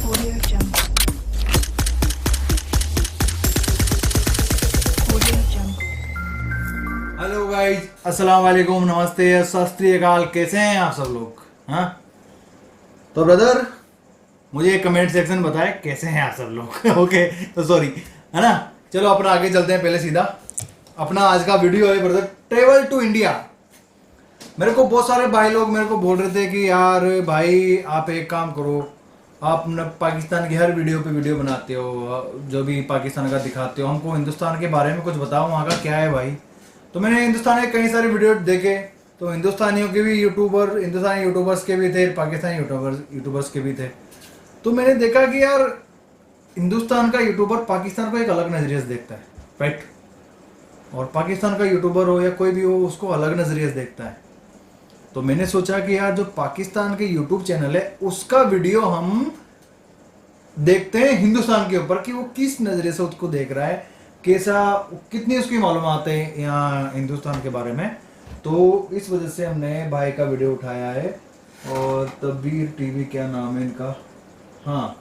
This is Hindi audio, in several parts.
Audio Jungle. Audio Jungle. Hello guys, अस्सलाम वालेकुम, नमस्ते, सत श्री अकाल। कैसे हैं आप सब लोग? हाँ, तो ब्रदर मुझे कमेंट सेक्शन बताएं कैसे हैं आप सब लोग। ओके, तो सॉरी, है ना। चलो अपना आगे चलते हैं। पहले सीधा अपना आज का वीडियो है ब्रदर, ट्रेवल टू इंडिया। मेरे को बहुत सारे भाई लोग मेरे को बोल रहे थे कि यार भाई आप एक काम करो, आप न पाकिस्तान की हर वीडियो पे वीडियो बनाते हो, जो भी पाकिस्तान का दिखाते हो, हमको हिंदुस्तान के बारे में कुछ बताओ, वहाँ का क्या है भाई। तो मैंने हिंदुस्तान के कई सारे वीडियो देखे, तो हिंदुस्तानियों के भी हिंदुस्तानी यूट्यूबर्स के भी थे, पाकिस्तानी यूट्यूबर्स के भी थे। तो मैंने देखा कि यार हिंदुस्तान का यूट्यूबर पाकिस्तान को एक अलग नज़रिए से देखता है, राइट। और पाकिस्तान का यूट्यूबर हो या कोई भी हो, उसको अलग नज़रिए से देखता है। तो मैंने सोचा कि यार जो पाकिस्तान के यूट्यूब चैनल है उसका वीडियो हम देखते हैं हिंदुस्तान के ऊपर, कि वो किस नज़रिए से उसको देख रहा है, कैसा, कितनी उसकी मालूमात है यहाँ हिंदुस्तान के बारे में। तो इस वजह से हमने भाई का वीडियो उठाया है। और तबीर टीवी, क्या नाम है इनका, हाँ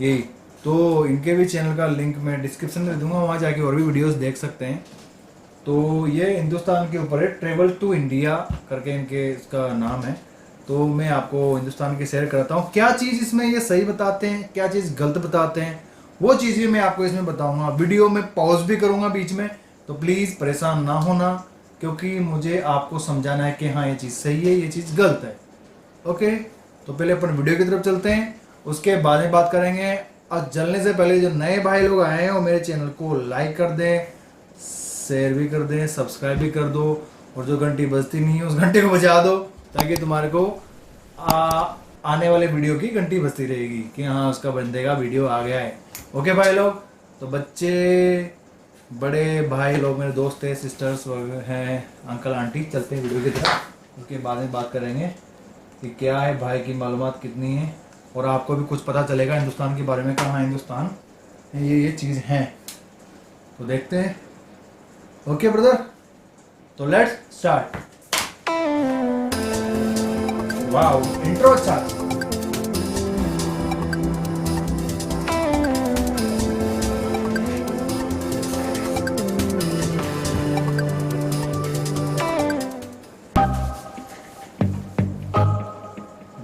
यही। तो इनके भी चैनल का लिंक मैं डिस्क्रिप्शन में दूंगा, वहाँ जाके और भी वीडियोस देख सकते हैं। तो ये हिंदुस्तान के ऊपर है, ट्रेवल टू इंडिया करके इनके इसका नाम है। तो मैं आपको हिंदुस्तान की शेयर करता हूँ, क्या चीज़ इसमें ये सही बताते हैं, क्या चीज़ गलत बताते हैं, वो चीज़ें मैं आपको इसमें बताऊंगा। वीडियो में पॉज भी करूंगा बीच में, तो प्लीज़ परेशान ना होना, क्योंकि मुझे आपको समझाना है कि हाँ ये चीज़ सही है, ये चीज़ गलत है। ओके, तो पहले अपन वीडियो की तरफ चलते हैं, उसके बाद में बात करेंगे। और चलने से पहले जो नए भाई लोग आए हैं वो मेरे चैनल को लाइक कर दें, शेयर भी कर दें, सब्सक्राइब भी कर दो, और जो घंटी बजती नहीं है उस घंटे को बजा दो, ताकि तुम्हारे को आने वाले वीडियो की घंटी बजती रहेगी कि हाँ उसका बंदे का वीडियो आ गया है। ओके भाई लोग, तो बच्चे, बड़े भाई लोग, मेरे दोस्त हैं, सिस्टर्स हैं, अंकल आंटी, चलते हैं वीडियो की तरफ। उसके बाद में बात करेंगे कि क्या है भाई की मालूमात कितनी है, और आपको भी कुछ पता चलेगा हिंदुस्तान के बारे में, कहाँ हिंदुस्तान ये चीज़ हैं। तो देखते हैं। ओके ब्रदर, तो लेट्स स्टार्ट। वाओ, इंट्रो अच्छा।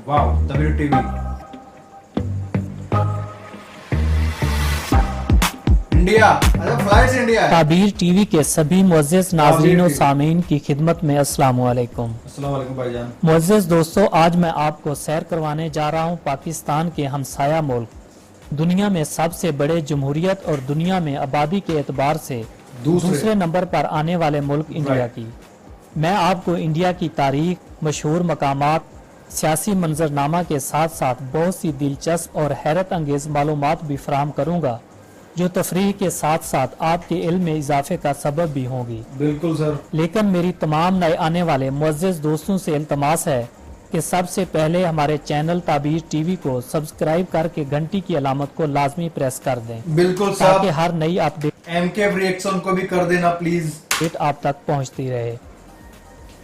वाओ, तबीर टीवी, इंडिया, अच्छा फ्लाइट्स इंडिया है। ताबीर टीवी के सभी मुअज़्ज़िज़ नाज़रीन और सामीन की खिदमत में अस्सलाम वालेकुम। अस्सलाम वालेकुम भाईजान। मुअज़्ज़िज़ दोस्तों, आज मैं आपको सैर करवाने जा रहा हूँ पाकिस्तान के हमसाया मुल्क, दुनिया में सबसे बड़े जमहूरियत और दुनिया में आबादी के एतबार से दूसरे नंबर पर आने वाले मुल्क इंडिया की। मैं आपको इंडिया की तारीख, मशहूर मकामात, सियासी मंजरनामा के साथ साथ बहुत सी दिलचस्प और हैरत अंगेज मालूमात भी फराहम करूँगा, जो तफरीह के साथ साथ आपके इल्म में इजाफे का सबब भी होंगी। बिल्कुल सर। लेकिन मेरी तमाम नए आने वाले मुअज़्ज़िज़ दोस्तों से इल्तमास है कि सबसे पहले हमारे चैनल ताबीर टीवी को सब्सक्राइब करके घंटी की अलामत को लाजमी प्रेस कर दें। बिल्कुल ताकि साहब, हर नई अपडेट एमके रिएक्शन को भी कर देना प्लीज। आप तक पहुंचती रहे।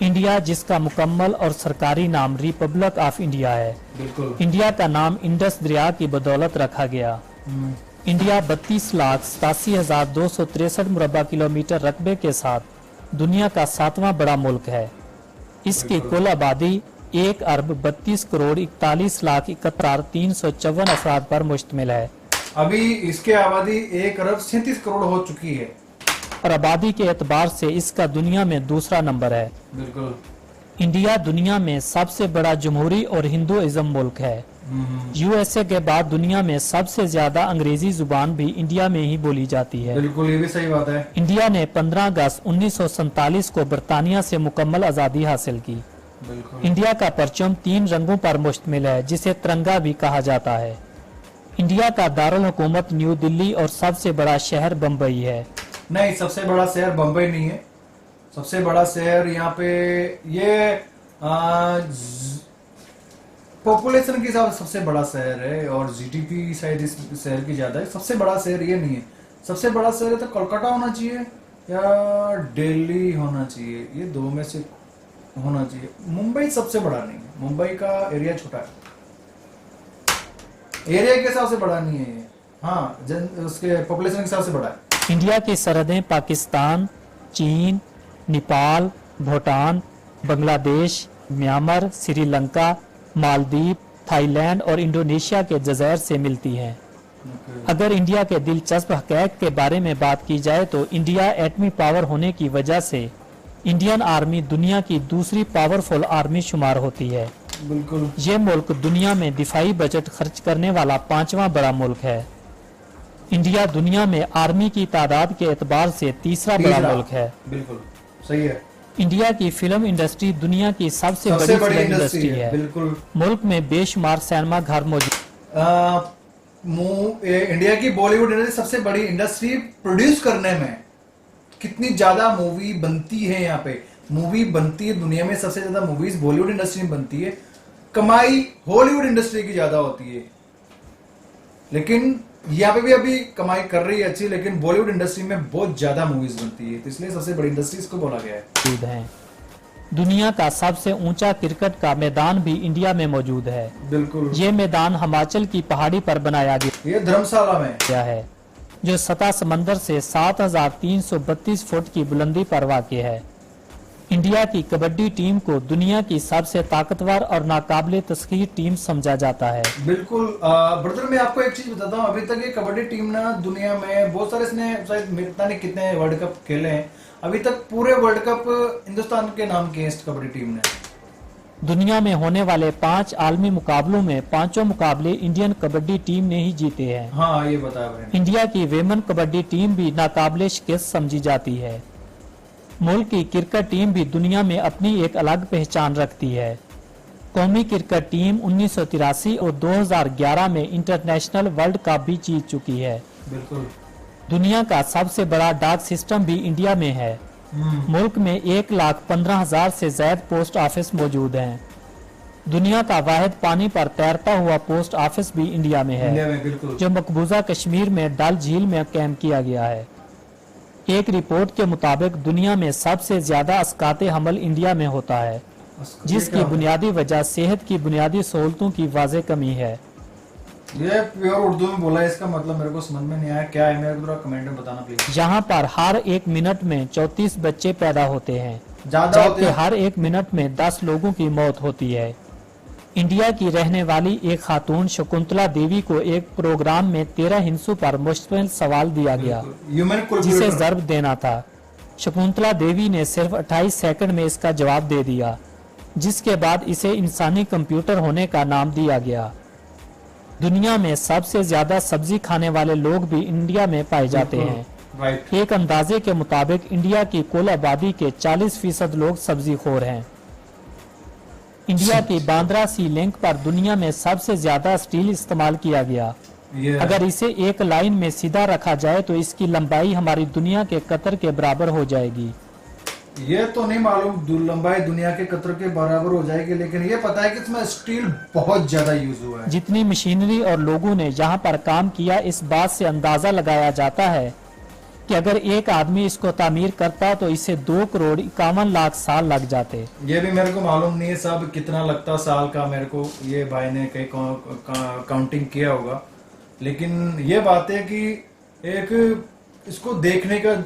इंडिया, जिसका मुकम्मल और सरकारी नाम रिपब्लिक ऑफ इंडिया है, बिल्कुल। इंडिया का नाम इंडस दरिया की बदौलत रखा गया। इंडिया 32,87,263 मुरबा किलोमीटर रकबे के साथ दुनिया का 7वां बड़ा मुल्क है। इसकी कुल आबादी 1,42,41,41,354 अफराद पर मुश्तमिल है। अभी इसके आबादी 1,37 करोड़ हो चुकी है, और आबादी के एतबार से इसका दुनिया में दूसरा नंबर है। बिल्कुल। इंडिया दुनिया में सबसे बड़ा जमहूरी और हिंदुइज्म मुल्क है। यूएसए के बाद दुनिया में सबसे ज्यादा अंग्रेजी जुबान भी इंडिया में ही बोली जाती है। बिल्कुल, ये भी सही बात है। इंडिया ने 15 अगस्त 1947 को बरतानिया से मुकम्मल आज़ादी हासिल की। बिल्कुल। इंडिया का परचम 3 रंगों पर मुश्तमिल है, जिसे तिरंगा भी कहा जाता है। इंडिया का दारुल हुकूमत न्यू दिल्ली और सबसे बड़ा शहर बम्बई है। नहीं, सबसे बड़ा शहर बम्बई नहीं है। सबसे बड़ा शहर यहाँ पे ये पॉपुलेशन के हिसाब से सबसे बड़ा शहर है, और जीडीपी शायद इस शहर की ज्यादा है। सबसे बड़ा शहर ये नहीं है। सबसे बड़ा शहर तो कोलकाता होना चाहिए या दिल्ली होना चाहिए, ये दो में से होना चाहिए। मुंबई सबसे बड़ा नहीं है, मुंबई का एरिया छोटा है। एरिया के हिसाब से बड़ा नहीं है ये। हाँ, उसके पॉपुलेशन के हिसाब से बड़ा है। इंडिया की सरहदें पाकिस्तान, चीन, नेपाल, भूटान, बांग्लादेश, म्यांमार, श्रीलंका, मालदीव, थाईलैंड और इंडोनेशिया के जज़ायर से मिलती हैं। अगर इंडिया के दिलचस्प हक़ाइक़ के बारे में बात की जाए तो इंडिया एटमी पावर होने की वजह से इंडियन आर्मी दुनिया की दूसरी पावरफुल आर्मी शुमार होती है। बिल्कुल। ये मुल्क दुनिया में दिफाई बजट खर्च करने वाला 5वां बड़ा मुल्क है। इंडिया दुनिया में आर्मी की तादाद के एतबार से तीसरा बड़ा मुल्क है। बिल्कुल सही है। इंडिया की फिल्म इंडस्ट्री दुनिया की सबसे बड़ी फिल्म इंडस्ट्री है। बिल्कुल। मुल्क में बेशुमार सिनेमा घर मौजूद। इंडिया की बॉलीवुड इंडस्ट्री सबसे बड़ी इंडस्ट्री प्रोड्यूस करने में कितनी ज्यादा मूवी बनती है। यहाँ पे मूवी बनती है, दुनिया में सबसे ज्यादा मूवीज बॉलीवुड इंडस्ट्री में बनती है। कमाई हॉलीवुड इंडस्ट्री की ज्यादा होती है, लेकिन यहाँ पे भी अभी कमाई कर रही है अच्छी, लेकिन बॉलीवुड इंडस्ट्री में बहुत ज्यादा मूवीज बनती है, तो इसलिए सबसे बड़ी इंडस्ट्री इसको बोला गया है। दुनिया का सबसे ऊंचा क्रिकेट का मैदान भी इंडिया में मौजूद है। बिल्कुल। ये मैदान हिमाचल की पहाड़ी पर बनाया गया, ये धर्मशाला में है, जो सतह समंदर से 7,332 फुट की बुलंदी पर वाक़ है। इंडिया की कबड्डी टीम को दुनिया की सबसे ताकतवर और नाकाबिले तस्खीर टीम समझा जाता है। बिल्कुल। ब्रदर मैं आपको एक चीज बताता हूँ, अभी तक ये कबड्डी टीम ना दुनिया में बहुत सारे, इसने शायद पता नहीं कितने वर्ल्ड कप खेले हैं, अभी तक पूरे वर्ल्ड कप हिंदुस्तान के नाम किए इस कबड्डी टीम ने। दुनिया में होने वाले 5 आलमी मुकाबलों में 5 मुकाबले इंडियन कबड्डी टीम ने ही जीते हैं। हाँ, ये बताया मैंने। इंडिया की वेमन कबड्डी टीम भी नाकाबिले शिकस्त समझी जाती है। मुल्क की क्रिकेट टीम भी दुनिया में अपनी एक अलग पहचान रखती है। कौमी क्रिकेट टीम 1983 और 2011 में इंटरनेशनल वर्ल्ड कप भी जीत चुकी है। बिल्कुल। दुनिया का सबसे बड़ा डाक सिस्टम भी इंडिया में है। मुल्क में 1,15,000 से ज्यादा पोस्ट ऑफिस मौजूद हैं। दुनिया का वाहिद पानी पर तैरता हुआ पोस्ट ऑफिस भी इंडिया में है, बिल्कुल। जो मकबूजा कश्मीर में डल झील में कायम किया गया है। एक रिपोर्ट के मुताबिक दुनिया में सबसे ज्यादा अस्काते हमल इंडिया में होता है, जिसकी बुनियादी वजह सेहत की बुनियादी सहूलतों की वाज़ेह कमी है। ये प्योर उर्दू में बोला है, इसका मतलब मेरे को समझ में नहीं आया क्या है, मेरे को थोड़ा कमेंट में बताना प्लीज। यहाँ पर हर 1 मिनट में 34 बच्चे पैदा होते हैं, जबकि हर 1 मिनट में 10 लोगों की मौत होती है। इंडिया की रहने वाली एक खातून शकुंतला देवी को एक प्रोग्राम में 13 हिंसों पर मुश्किल सवाल दिया गया, जिसे जवाब देना था। शकुंतला देवी ने सिर्फ 28 सेकंड में इसका जवाब दे दिया, जिसके बाद इसे इंसानी कंप्यूटर होने का नाम दिया गया। दुनिया में सबसे ज्यादा सब्जी खाने वाले लोग भी इंडिया में पाए जाते हैं। एक अंदाजे के मुताबिक इंडिया की कुल आबादी के 40% लोग सब्जी खोर हैं। इंडिया की बांद्रा सी लिंक पर दुनिया में सबसे ज्यादा स्टील इस्तेमाल किया गया। अगर इसे एक लाइन में सीधा रखा जाए तो इसकी लंबाई हमारी दुनिया के कतर के बराबर हो जाएगी। ये तो नहीं मालूम लंबाई दुनिया के कतर के बराबर हो जाएगी, लेकिन ये पता है कि इसमें स्टील बहुत ज्यादा यूज हुआ है। जितनी मशीनरी और लोगों ने यहाँ पर काम किया, इस बात से अंदाजा लगाया जाता है कि अगर एक आदमी इसको तामीर करता तो इसे 2,51,00,000 साल लग जाते। ये भी मेरे को मालूम नहीं है सब कितना लगता साल का, मेरे को ये भाई ने कहीं काउंटिंग किया होगा, लेकिन ये बात है कि एक इसको देखने का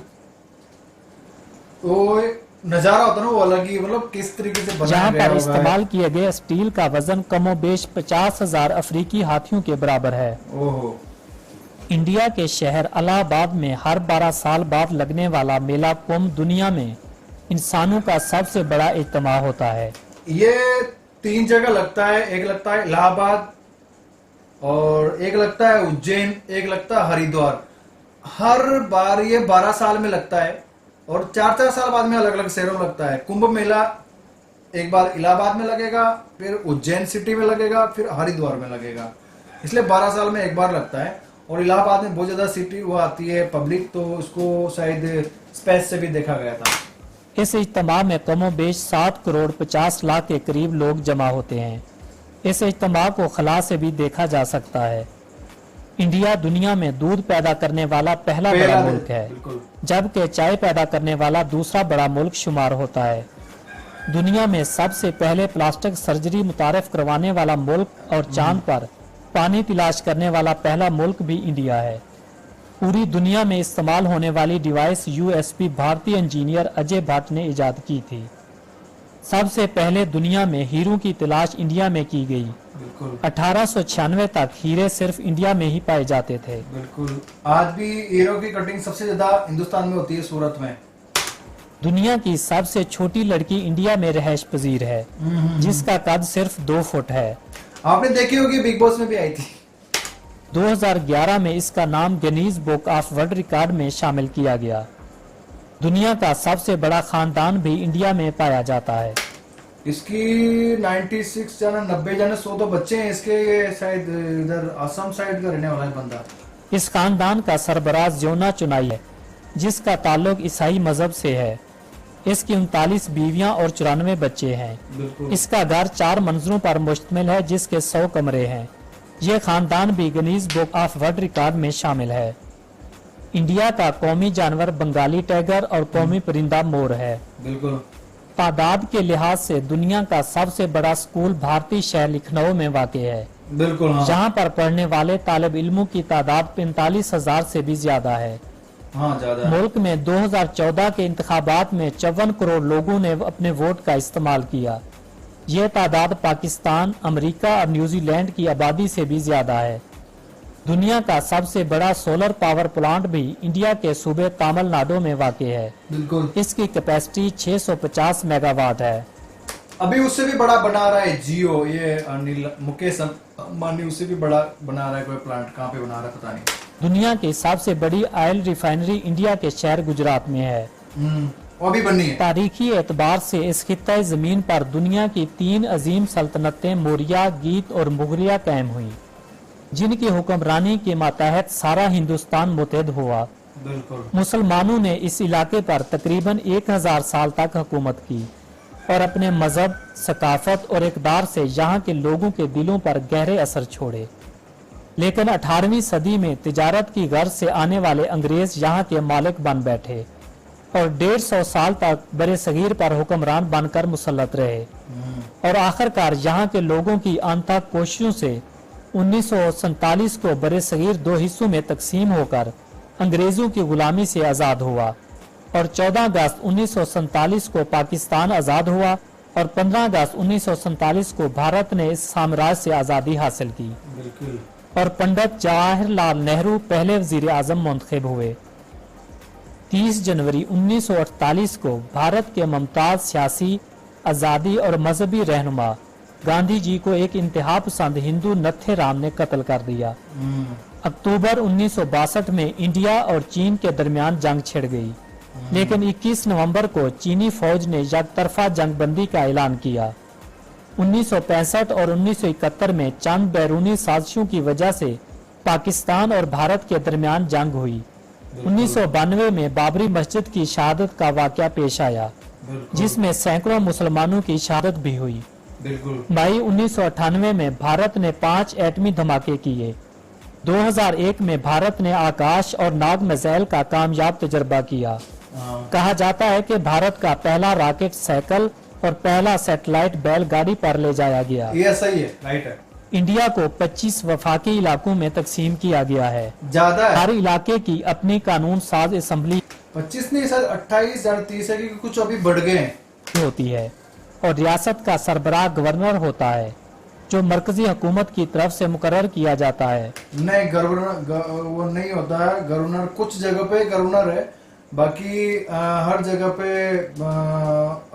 वो नजारा होता है ना, वो अलग ही, मतलब किस तरीके से बनाया गया पर इस्तेमाल किए गए स्टील का वजन कमोबेश 50,000 अफ्रीकी हाथियों के बराबर है। ओहो। इंडिया के शहर इलाहाबाद में हर 12 साल बाद लगने वाला मेला कुंभ दुनिया में इंसानों का सबसे बड़ा इज्तिमा होता है। ये 3 जगह लगता है, एक लगता है इलाहाबाद और एक लगता है उज्जैन, एक लगता है हरिद्वार। हर बार ये 12 साल में लगता है और 4-4 साल बाद में अलग अलग शहरों में लगता है। कुंभ मेला एक बार इलाहाबाद में लगेगा, फिर उज्जैन सिटी में लगेगा, फिर हरिद्वार में लगेगा, इसलिए 12 साल में एक बार लगता है। और इलाहाबाद में बहुत ज्यादा सिटी वो आती है पब्लिक, तो उसको शायद स्पेस से भी देखा गया था। इस इज्तिमा में कमोबेश 7,50,00,000 के करीब लोग जमा होते हैं। इस इज्तिमा को खला से भी देखा जा सकता है। इंडिया दुनिया में दूध पैदा करने वाला पहला बड़ा मुल्क है, जबकि चाय पैदा करने वाला दूसरा बड़ा मुल्क शुमार होता है। दुनिया में सबसे पहले प्लास्टिक सर्जरी मुतारफ करवाने वाला मुल्क और चांद पर पानी तलाश करने वाला पहला मुल्क भी इंडिया है। पूरी दुनिया में इस्तेमाल होने वाली डिवाइस यूएसबी भारतीय इंजीनियर अजय भट्ट ने इजाद की थी। सबसे पहले दुनिया में हीरों की तलाश इंडिया में की गई। बिल्कुल 1896 तक हीरे सिर्फ इंडिया में ही पाए जाते थे। बिल्कुल। आज भी हीरो की कटिंग सबसे ज्यादा हिंदुस्तान में होती है, सूरत में। दुनिया की सबसे छोटी लड़की इंडिया में रहायश पजीर है, जिसका कद सिर्फ 2 फुट है। आपने देखी होगी, बिग बॉस में भी आई थी। 2011 में इसका नाम Guinness book of world record में शामिल किया गया। दुनिया का सबसे बड़ा खानदान भी इंडिया में पाया जाता है। इसकी 96 जाना 90 जाना 100 तो बच्चे हैं इसके। ये शायद इधर असम साइड का रहने वाला है बंदा। इस खानदान का सरबराज जोना चुनाई है, जिसका ताल्लुक ईसाई मजहब से है। इसकी 39 बीवियां और 94 बच्चे हैं। बिल्कुल। इसका घर 4 मंजिलों पर मुश्तमिल है, जिसके 100 कमरे हैं। यह खानदान भी Guinness book of world record में शामिल है। इंडिया का कौमी जानवर बंगाली टाइगर और कौमी परिंदा मोर है। बिल्कुल। तादाद के लिहाज से दुनिया का सबसे बड़ा स्कूल भारतीय शहर लखनऊ में वाक़ है। बिल्कुल हाँ। जहाँ पर पढ़ने वाले तालिब इल्मों की तादाद 45,000 से भी ज्यादा है। हाँ, ज्यादा। मुल्क में 2014 के इंतखाबात में 54 करोड़ लोगों ने अपने वोट का इस्तेमाल किया। यह तादाद पाकिस्तान, अमेरिका और न्यूजीलैंड की आबादी से भी ज्यादा है। दुनिया का सबसे बड़ा सोलर पावर प्लांट भी इंडिया के सूबे तमिलनाडु में वाक़ है। बिल्कुल। इसकी कैपेसिटी 650 मेगावाट है। अभी उससे भी बड़ा बना रहा है जियो, ये अनिल मुकेश अंबानी उससे भी बड़ा बना रहा है कोई प्लांट। कहाँ पे बना रहा है पता नहीं। दुनिया की सबसे बड़ी ऑयल रिफाइनरी इंडिया के शहर गुजरात में है। वो भी बननी है। तारीखी एतबार से इस खित्ते जमीन पर दुनिया की 3 अजीम सल्तनतें मौर्य, गीत और मुगलिया कायम हुई, जिनकी हुक्मरानी के मातहत सारा हिंदुस्तान मुतहद हुआ। बिल्कुल। मुसलमानों ने इस इलाके पर तकरीबन 1000 साल तक हुकूमत की और अपने मजहब, सकाफत और इक़दार से यहाँ के लोगों के दिलों पर गहरे असर छोड़े। लेकिन 18वीं सदी में तिजारत की गर्ज से आने वाले अंग्रेज यहाँ के मालिक बन बैठे और 150 साल तक बरे सगीर पर हुक्मरान बनकर मुसल्लत रहे और आखिरकार यहाँ के लोगों की अनथक कोशिशों से 1947 को बरे सगीर 2 हिस्सों में तकसीम होकर अंग्रेजों की गुलामी से आज़ाद हुआ और 14 अगस्त 1947 को पाकिस्तान आज़ाद हुआ और 15 अगस्त 1947 को भारत ने इस साम्राज्य से आज़ादी हासिल की। बिल्कुल। और पंडित जवाहरलाल नेहरू पहले वजीर आजम मुंतखब हुए। 30 जनवरी 1948 को भारत के मुमताज सियासी, आज़ादी और मजहबी रहनुमा गांधी जी को एक इंतहा पसंद हिंदू नथेराम ने कत्ल कर दिया। अक्टूबर 1962 में इंडिया और चीन के दरमियान जंग छिड़ गई, लेकिन 21 नवंबर को चीनी फौज ने यकतरफा जंगबंदी का ऐलान किया। 1965 और 1971 में चंद बैरूनी साजिशों की वजह से पाकिस्तान और भारत के दरमियान जंग हुई। 1992 में बाबरी मस्जिद की शहादत का वाकया पेश आया, जिसमें सैकड़ों मुसलमानों की शहादत भी हुई। मई 1998 में भारत ने 5 एटमी धमाके किए। 2001 में भारत ने आकाश और नाग मिसाइल का कामयाब तजर्बा किया। कहा जाता है कि भारत का पहला रॉकेट साइकिल और पहला सैटेलाइट बैलगाड़ी पर ले जाया गया। ये सही है, राइट है। इंडिया को 25 वफाकी इलाकों में तकसीम किया गया है। ज्यादा है। हर इलाके की अपनी कानून साज असम्बली 25 नहीं सर 28 या 30 है, क्योंकि कुछ अभी बढ़ गए हैं होती है और रियासत का सरबराह गवर्नर होता है, जो मरकजी हुकूमत की तरफ से मुकर्रर किया जाता है। नहीं, गवर्नर वो नहीं होता है। गवर्नर कुछ जगह पे गवर्नर है, बाकी हर जगह पे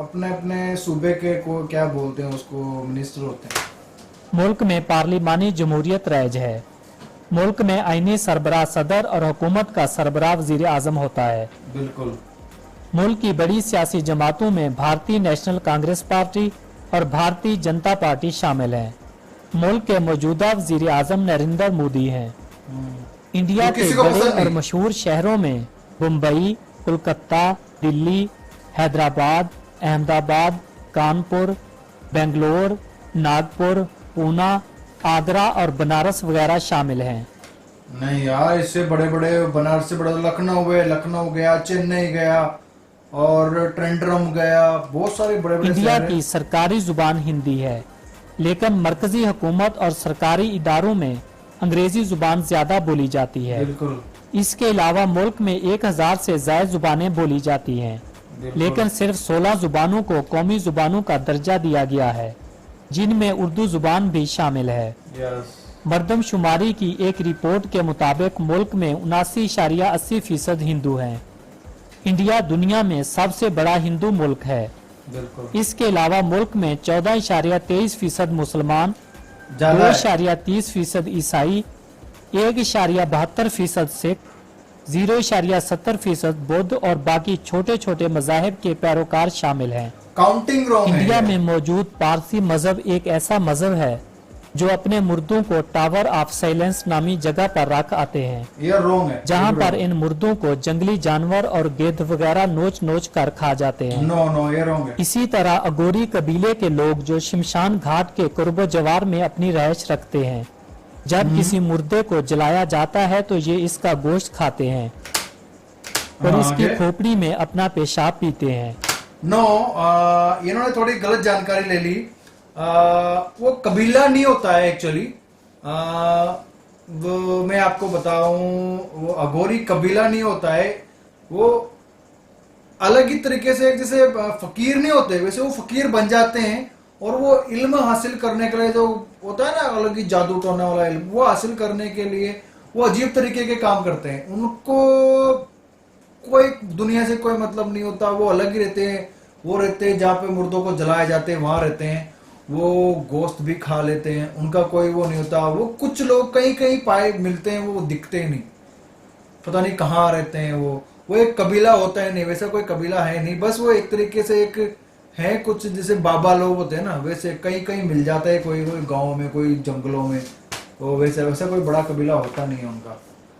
अपने अपने सूबे के को क्या बोलते हैं उसको, मिनिस्टर होते हैं। मुल्क में पार्लिमानी जमहूरियत राइज है। मुल्क में आईनी सरबराह सदर और हुकूमत का सरबराह वजीर आजम होता है। बिल्कुल। मुल्क की बड़ी सियासी जमातों में भारतीय नेशनल कांग्रेस पार्टी और भारतीय जनता पार्टी शामिल हैं। मुल्क के मौजूदा वजीर आजम नरेंद्र मोदी हैं। इंडिया के बड़े और मशहूर शहरों में मुंबई, कोलकाता, दिल्ली, हैदराबाद, अहमदाबाद, कानपुर, बेंगलोर, नागपुर, पूना, आगरा और बनारस वगैरह शामिल हैं। नहीं यार, इससे बड़े बड़े बनारस से बड़ा लखनऊ है, लखनऊ गया, चेन्नई गया और ट्रिवांड्रम गया, बहुत सारे बड़े बड़े। इंडिया की सरकारी जुबान हिंदी है, लेकिन मरकजी हुकूमत और सरकारी इदारों में अंग्रेजी जुबान ज्यादा बोली जाती है। बिल्कुल इसके अलावा मुल्क में 1000 से ज्यादा जुबानें बोली जाती हैं, लेकिन सिर्फ 16 जुबानों को कौमी जुबानों का दर्जा दिया गया है, जिनमें उर्दू जुबान भी शामिल है। यस। मरदमशुमारी की एक रिपोर्ट के मुताबिक मुल्क में 79.80% हिंदू हैं। इंडिया दुनिया में सबसे बड़ा हिंदू मुल्क है। बिल्कुल। इसके अलावा मुल्क में 14.23% मुसलमान, ज्यादा है। 2.30% ईसाई, 1.72% सिख, 0.70% बौद्ध और बाकी छोटे छोटे मजाहिब के पैरोकार शामिल हैं। काउंटिंग रॉन्ग है। इंडिया में मौजूद पारसी मजहब एक ऐसा मजहब है जो अपने मुर्दों को टावर ऑफ साइलेंस नामी जगह पर रख आते हैं, ये रॉन्ग है। जहां पर इन मुर्दों को जंगली जानवर और गिद्ध वगैरह नोच नोच कर खा जाते हैं। नो नो, ये रॉन्ग है। इसी तरह अगोरी कबीले के लोग जो शमशान घाट के कुर्बो जवार में अपनी रहायश रखते हैं, जब किसी मुर्दे को जलाया जाता है तो ये इसका गोश्त खाते हैं और हाँ, इसकी आगे? खोपड़ी में अपना पेशाब पीते हैं। नो, इन्होंने थोड़ी गलत जानकारी ले ली। वो कबीला नहीं होता है एक्चुअली। वो मैं आपको बताऊं, वो अघोरी कबीला नहीं होता है। वो अलग ही तरीके से, जैसे फकीर नहीं होते वैसे वो फकीर बन जाते हैं, और वो इल्म हासिल करने के लिए जो होता है ना, अलग ही जादू टोना वाला इल्म, वो हासिल करने के लिए वो अजीब तरीके के काम करते हैं। उनको कोई दुनिया से कोई मतलब नहीं होता, वो अलग ही रहते हैं। वो रहते हैं जहाँ पे मुर्दों को जलाए जाते हैं, वहां रहते हैं। वो गोश्त भी खा लेते हैं, उनका कोई वो नहीं होता। वो कुछ लोग कहीं कहीं पाए मिलते हैं, वो दिखते ही नहीं, पता नहीं कहाँ रहते हैं। वो एक कबीला होता है नहीं, वैसा कोई कबीला है नहीं। बस वो एक तरीके से एक है, कुछ जैसे बाबा लोग होते हैं ना, वैसे कहीं कहीं मिल जाता है, कोई कोई गाँव में, कोई जंगलों में। तो वैसा वैसा कोई बड़ा कबीला होता नहीं है उनका,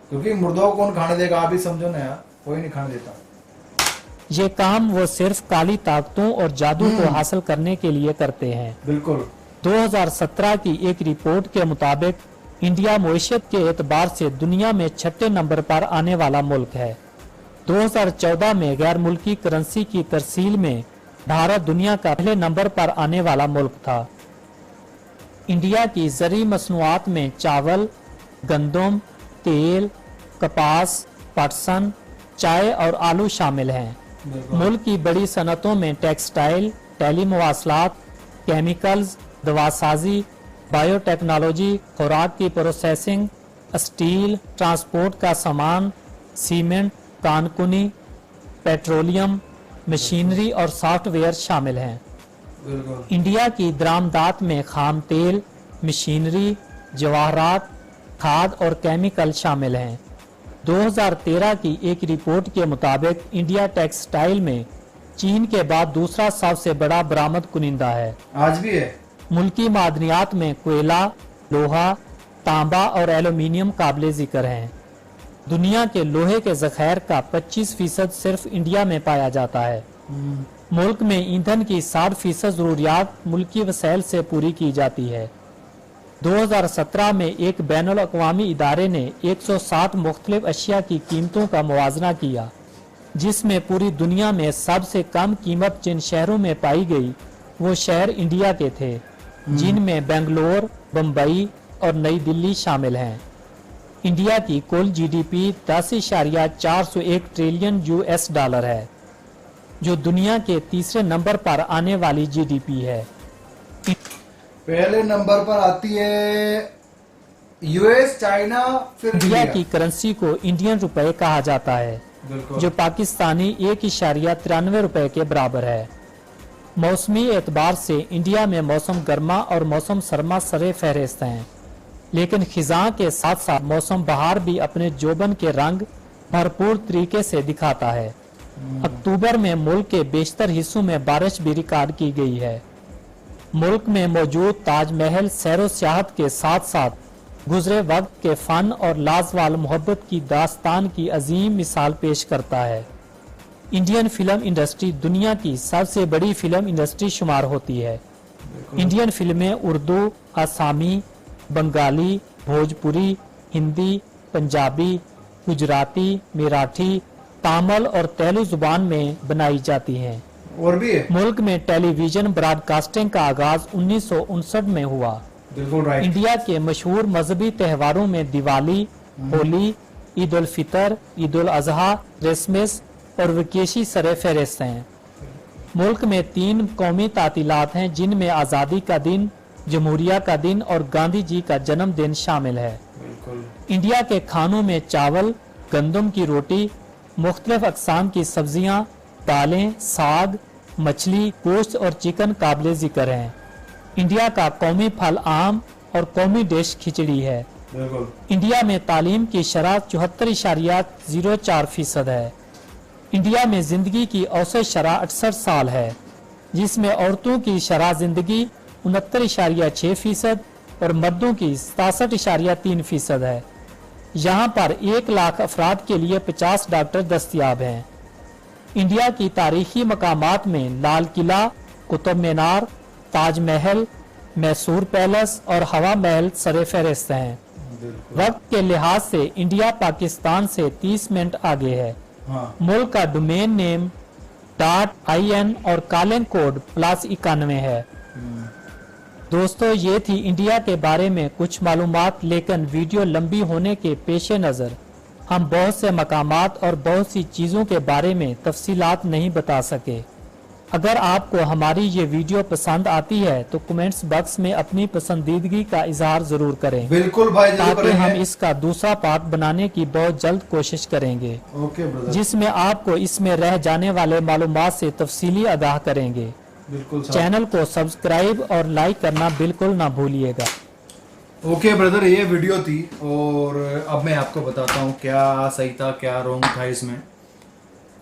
क्योंकि मुर्दों को कौन खाने देगा, आप ही समझो ना यार, कोई नहीं खाने देता। ये काम वो सिर्फ काली ताकतों और जादू को हासिल करने के लिए करते हैं। बिल्कुल। 2017 की एक रिपोर्ट के मुताबिक इंडिया मईशत के एतबार से दुनिया में 6ठे नंबर पर आने वाला मुल्क है। 2014 में गैर मुल्की करेंसी की तरसील में भारत दुनिया का पहले नंबर पर आने वाला मुल्क था। इंडिया की ज़री मसनूआत में चावल, गंदम, तेल, कपास, पटसन, चाय और आलू शामिल हैं। मुल्क की बड़ी सनतों में टेक्सटाइल, टेलीमवासलात, केमिकल्स, दवासाजी, बायोटेक्नोलॉजी, खुराक की प्रोसेसिंग, स्टील, ट्रांसपोर्ट का सामान, सीमेंट, कानकुनी, पेट्रोलियम, मशीनरी और सॉफ्टवेयर शामिल हैं। बिल्कुल। इंडिया की दरामदात में खाम तेल, मशीनरी, जवाहरात, खाद और केमिकल शामिल हैं। 2013 की एक रिपोर्ट के मुताबिक इंडिया टेक्सटाइल में चीन के बाद दूसरा सबसे बड़ा बरामद कुनिंदा है। आज भी है। मुल्की मादनियात में कोयला, लोहा, तांबा और एल्यूमीनियम काबिल जिक्र हैं। दुनिया के लोहे के जखैर का 25% सिर्फ इंडिया में पाया जाता है। मुल्क में ईंधन की 60% जरूरियात मुल्की वसैल से पूरी की जाती है। 2017 में एक बैनुल अक़वामी इदारे ने 160 मुख्तलिफ अशिया की कीमतों का मुवाजना किया, जिसमें पूरी दुनिया में सबसे कम कीमत जिन शहरों में पाई गई वो शहर इंडिया के थे, जिनमें बेंगलोर, बम्बई और नई दिल्ली शामिल हैं। इंडिया की कुल जीडीपी 10.401 ट्रिलियन US डॉलर है, जो दुनिया के तीसरे नंबर पर आने वाली जीडीपी है। पहले नंबर पर आती है यूएस, चाइना, फिर इंडिया की करेंसी को इंडियन रुपए कहा जाता है, बिल्कुल। जो पाकिस्तानी 1.93 रुपए के बराबर है। मौसमी एतबार से इंडिया में मौसम गर्मा और मौसम सरमा सरे फहरिस्त हैं, लेकिन खिजा के साथ साथ मौसम बहार भी अपने जोबन के रंग भरपूर तरीके से दिखाता है। अक्टूबर में मुल्क के बेशतर हिस्सों में बारिश भी रिकॉर्ड की गई है। मुल्क में मौजूद ताजमहल सैरो सियाहत के साथ साथ गुजरे वक्त के फन और लाजवाल मोहब्बत की दास्तान की अजीम मिसाल पेश करता है। इंडियन फिल्म इंडस्ट्री दुनिया की सबसे बड़ी फिल्म इंडस्ट्री शुमार होती है। इंडियन फिल्में उर्दू, आसामी, बंगाली, भोजपुरी, हिंदी, पंजाबी, गुजराती, मराठी, तामिल और तेलुगु जुबान में बनाई जाती हैं। और भी है। मुल्क में टेलीविजन ब्रॉडकास्टिंग का आगाज 1959 में हुआ। बिल्कुल राइट। इंडिया के मशहूर मजहबी त्योहारों में दिवाली, होली, ईद उल फितर, ईद उल अजहा, क्रिसमस और विकेशी सरे फहरिस्त हैं। मुल्क में 3 कौमी तातीलात हैं जिनमें आज़ादी का दिन, जमहूरिया का दिन और गांधी जी का जन्मदिन शामिल है। बिल्कुल। इंडिया के खानों में चावल, गंदम की रोटी, मुख्तलिफ अक़साम की सब्जियां, दालें, साग, मछली, गोश्त और चिकन काबिल ज़िक्र हैं। इंडिया का कौमी फल आम और कौमी डिश खिचड़ी है। बिल्कुल। इंडिया में तालीम की शरह 74.04% है। इंडिया में जिंदगी की औसत शरह 68 साल है, जिसमें औरतों की शरह जिंदगी 69.6% और मर्दों की 67.3% है। यहाँ पर 1 लाख अफराद के लिए 50 डॉक्टर दस्तयाब हैं। इंडिया की तारीखी मकामात में लाल किला, कुतुब मीनार, ताजमहल, मैसूर पैलेस और हवा महल सरे फहरिस्त हैं। बिल्कुल। वक्त के लिहाज से इंडिया पाकिस्तान से 30 मिनट आगे है। हाँ। मुल्क का डोमेन नेम .in और कॉलिंग कोड +91 है। दोस्तों, ये थी इंडिया के बारे में कुछ मालूमात, लेकिन वीडियो लंबी होने के पेश नज़र हम बहुत से मकामात और बहुत सी चीज़ों के बारे में तफसीलात नहीं बता सके। अगर आपको हमारी ये वीडियो पसंद आती है तो कमेंट्स बॉक्स में अपनी पसंदीदगी का इजहार जरूर करें, बिल्कुल भाई, जरूर ताकि हम करेंगे। इसका दूसरा पार्ट बनाने की बहुत जल्द कोशिश करेंगे, ओके ब्रदर। जिसमें आपको इसमें रह जाने वाले मालूमात से तफसीली आगाह करेंगे। बिल्कुल साहब। चैनल को सब्सक्राइब और लाइक करना बिल्कुल ना भूलिएगा। ओके ब्रदर, ये वीडियो थी और अब मैं आपको बताता हूँ क्या सही था क्या रॉन्ग था इसमें।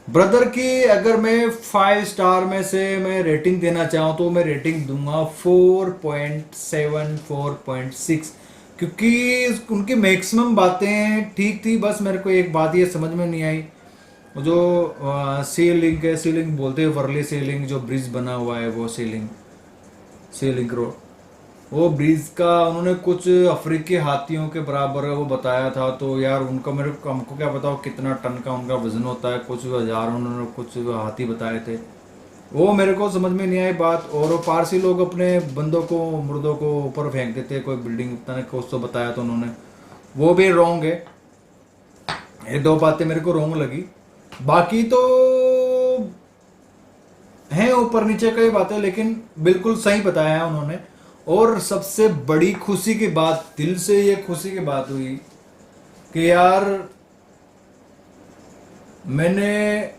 ब्रदर की अगर मैं 5 स्टार में से मैं रेटिंग देना चाहूँ तो मैं रेटिंग दूंगा 4.7 4.6, क्योंकि उनकी मैक्सिमम बातें ठीक थी। बस मेरे को एक बात ये समझ में नहीं आई, जो सी लिंक है, सी लिंक बोलते हैं, वर्ली सी लिंक, जो ब्रिज बना हुआ है वो सी लिंक रोड, वो ब्रिज का उन्होंने कुछ अफ्रीकी हाथियों के बराबर वो बताया था। तो यार उनका हमको क्या बताओ कितना टन का उनका वजन होता है, कुछ हजार उन्होंने कुछ हाथी बताए थे, वो मेरे को समझ में नहीं आई बात। और वो पारसी लोग अपने बंदों को, मुर्दों को ऊपर फेंक देते, कोई बिल्डिंग कुछ तो बताया था उन्होंने, वो भी रॉन्ग है। ये 2 बातें मेरे को रॉन्ग लगी, बाकी तो हैं ऊपर नीचे कई बातें, लेकिन बिल्कुल सही बताया है उन्होंने। और सबसे बड़ी खुशी की बात, दिल से ये खुशी की बात हुई कि यार मैंने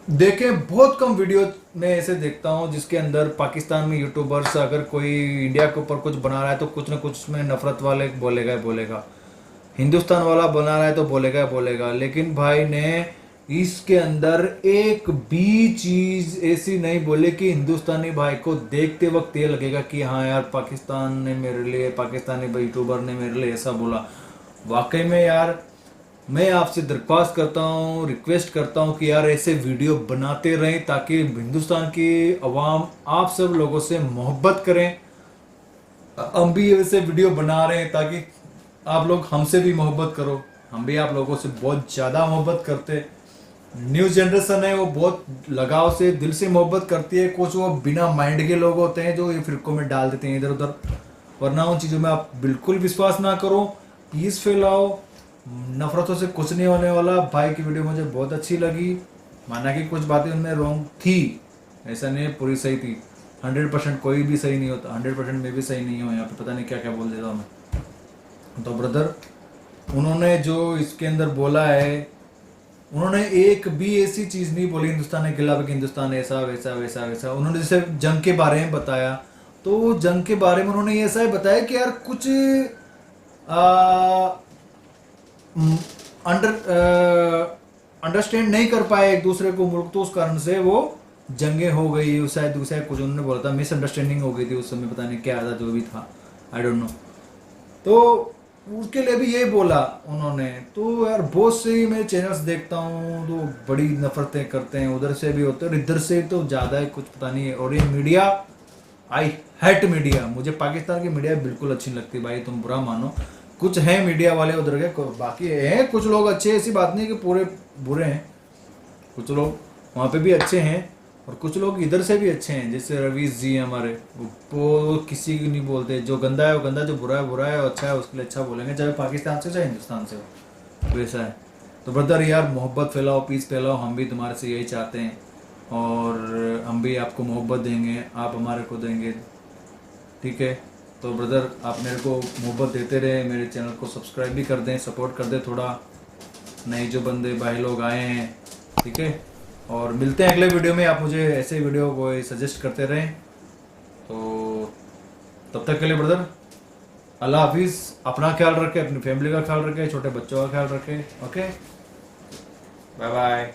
देखे बहुत कम वीडियो में ऐसे देखता हूं जिसके अंदर पाकिस्तान में यूट्यूबर्स अगर कोई इंडिया के ऊपर कुछ बना रहा है तो कुछ ना कुछ उसमें नफरत वाले बोलेगा, हिंदुस्तान वाला बना रहा है तो बोलेगा, लेकिन भाई ने इसके अंदर एक भी चीज ऐसी नहीं बोले कि हिंदुस्तानी भाई को देखते वक्त ये लगेगा कि हाँ यार पाकिस्तान ने मेरे लिए, पाकिस्तानी यूट्यूबर ने मेरे लिए ऐसा बोला। वाकई में यार मैं आपसे दरख्वास्त करता हूँ, रिक्वेस्ट करता हूँ कि यार ऐसे वीडियो बनाते रहें ताकि हिंदुस्तान की अवाम आप सब लोगों से मोहब्बत करें। हम भी ऐसे वीडियो बना रहे हैं ताकि आप लोग हमसे भी मोहब्बत करो, हम भी आप लोगों से बहुत ज़्यादा मोहब्बत करते। न्यू जनरेशन है वो बहुत लगाव से, दिल से मोहब्बत करती है। कुछ वो बिना माइंड के लोग होते हैं जो ये फिरकों में डाल देते हैं इधर उधर, वरना उन चीज़ों में आप बिल्कुल विश्वास ना करो। पीस फैलाओ, नफरतों से कुछ नहीं होने वाला। भाई की वीडियो मुझे बहुत अच्छी लगी, माना कि कुछ बातें उनमें रॉन्ग थी, ऐसा नहीं पूरी सही थी। 100% कोई भी सही नहीं होता, 100% मैं भी सही नहीं हूँ, यहाँ पे पता नहीं क्या क्या बोल देता हूँ मैं। तो ब्रदर उन्होंने जो इसके अंदर बोला है, उन्होंने एक भी ऐसी चीज़ नहीं बोली हिंदुस्तान के खिलाफ कि हिंदुस्तान ऐसा वैसा वैसा वैसा। उन्होंने जैसे जंग के बारे में बताया, तो जंग के बारे में उन्होंने ऐसा ही बताया कि यार कुछ अंडरस्टैंड नहीं कर पाए एक दूसरे को मुल्क, तो उस कारण से वो जंगें हो गई। शायद कुछ उन्होंने बोला था, मिसअंडरस्टैंडिंग हो गई थी उस समय, पता नहीं क्या था, जो भी था, आई डोंट नो। तो उसके लिए भी यही बोला उन्होंने। तो यार बहुत से मैं चैनल्स देखता हूँ तो बड़ी नफरतें करते हैं, उधर से भी होते हैं और इधर से तो ज़्यादा है, कुछ पता नहीं है। और ये मीडिया, आई हेट मीडिया, मुझे पाकिस्तान की मीडिया बिल्कुल अच्छी नहीं लगती भाई, तुम बुरा मानो। कुछ हैं मीडिया वाले उधर के, बाकी हैं कुछ लोग अच्छे, ऐसी बात नहीं कि पूरे बुरे हैं, कुछ लोग वहाँ पे भी अच्छे हैं। और कुछ लोग इधर से भी अच्छे हैं, जैसे रवीश जी हैं हमारे, वो किसी को नहीं बोलते, जो गंदा है वो गंदा, जो बुरा है बुरा है, और अच्छा है उसके लिए अच्छा बोलेंगे, चाहे पाकिस्तान से चाहे हिंदुस्तान से हो, वैसा है। तो ब्रदर यार मोहब्बत फैलाओ, पीस फैलाओ, हम भी तुम्हारे से यही चाहते हैं, और हम भी आपको मोहब्बत देंगे, आप हमारे को देंगे, ठीक है। तो ब्रदर आप मेरे को मोहब्बत देते रहे, मेरे चैनल को सब्सक्राइब भी कर दें, सपोर्ट कर दें थोड़ा, नए जो बंदे भाई लोग आए हैं, ठीक है। और मिलते हैं अगले वीडियो में, आप मुझे ऐसे वीडियो को सजेस्ट करते रहें। तो तब तक के लिए ब्रदर अल्लाह हाफिज़, अपना ख्याल रखें, अपनी फैमिली का ख्याल रखें, छोटे बच्चों का ख्याल रखें, ओके, बाय बाय।